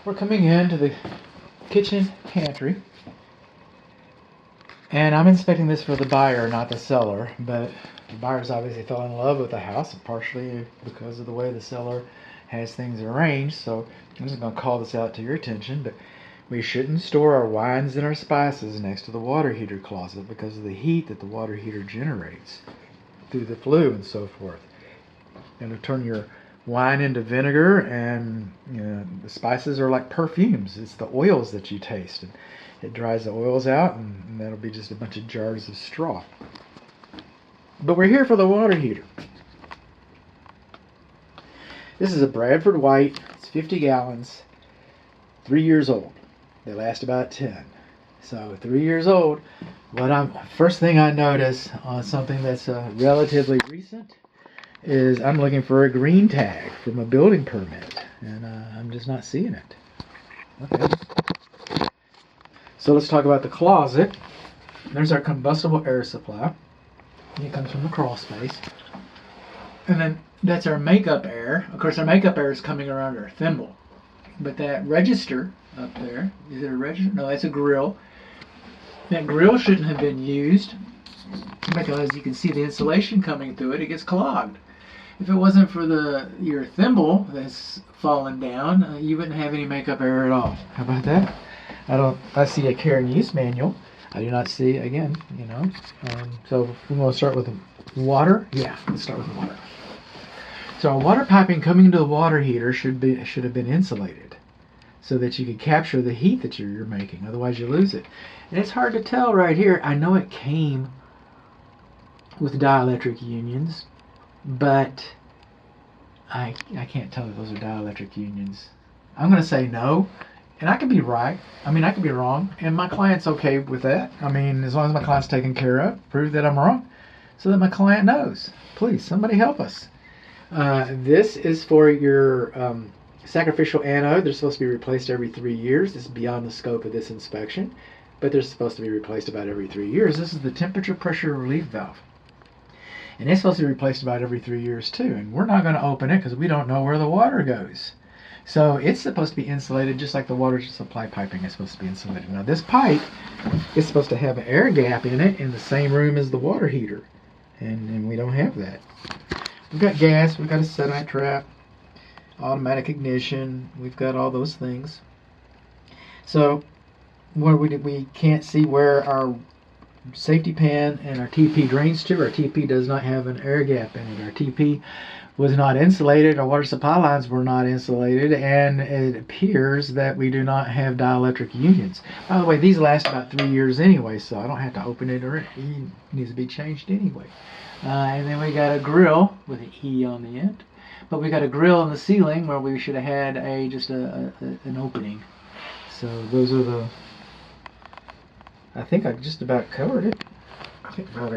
We're coming into the kitchen pantry, and I'm inspecting this for the buyer, not the seller, but the buyers obviously fell in love with the house, partially because of the way the seller has things arranged. So I'm just going to call this out to your attention, but we shouldn't store our wines and our spices next to the water heater closet because of the heat that the water heater generates through the flue and so forth. It'll turn your wine into vinegar, and the spices are like perfumes. It's the oils that you taste, and it dries the oils out, and that'll be just a bunch of jars of straw. But we're here for the water heater. This is a Bradford White. It's 50 gallons, 3 years old. They last about 10. So 3 years old. First thing I notice on something that's relatively recent is I'm looking for a green tag from a building permit, and I'm just not seeing it. Okay. So let's talk about the closet. There's our combustible air supply. It comes from the crawl space. And then that's our makeup air. Of course, our makeup air is coming around our thimble. But that register up there, is it a register? No, that's a grill. That grill shouldn't have been used because you can see the insulation coming through it. It gets clogged. If it wasn't for your thimble that's fallen down, you wouldn't have any makeup air at all. How about that? I see a care and use manual. I do not see, again, so we're going to start with water. Yeah, let's start with water. So our water piping coming into the water heater should have been insulated so that you could capture the heat that you're making. Otherwise you lose it. And it's hard to tell right here. I know it came with dielectric unions, but I can't tell if those are dielectric unions. I'm going to say no, and I could be right. I could be wrong, and my client's okay with that. As long as my client's taken care of, prove that I'm wrong so that my client knows. Please, somebody help us. This is for your sacrificial anode. They're supposed to be replaced every 3 years. This is beyond the scope of this inspection, but they're supposed to be replaced about every 3 years. This is the temperature pressure relief valve. And it's supposed to be replaced about every 3 years too. And we're not going to open it because we don't know where the water goes. So it's supposed to be insulated just like the water supply piping is supposed to be insulated. Now this pipe is supposed to have an air gap in it in the same room as the water heater. And we don't have that. We've got gas, we've got a semi-trap, automatic ignition, we've got all those things. So we can't see where our safety pan and our TP drains to. Our TP does not have an air gap in it. Our TP was not insulated. Our water supply lines were not insulated, and it appears that we do not have dielectric unions. By the way, these last about 3 years anyway, so I don't have to open it, or it needs to be changed anyway. And then we got a grill with an E on the end, but we got a grill in the ceiling where we should have had an opening. So those are I think I just about covered it. I think about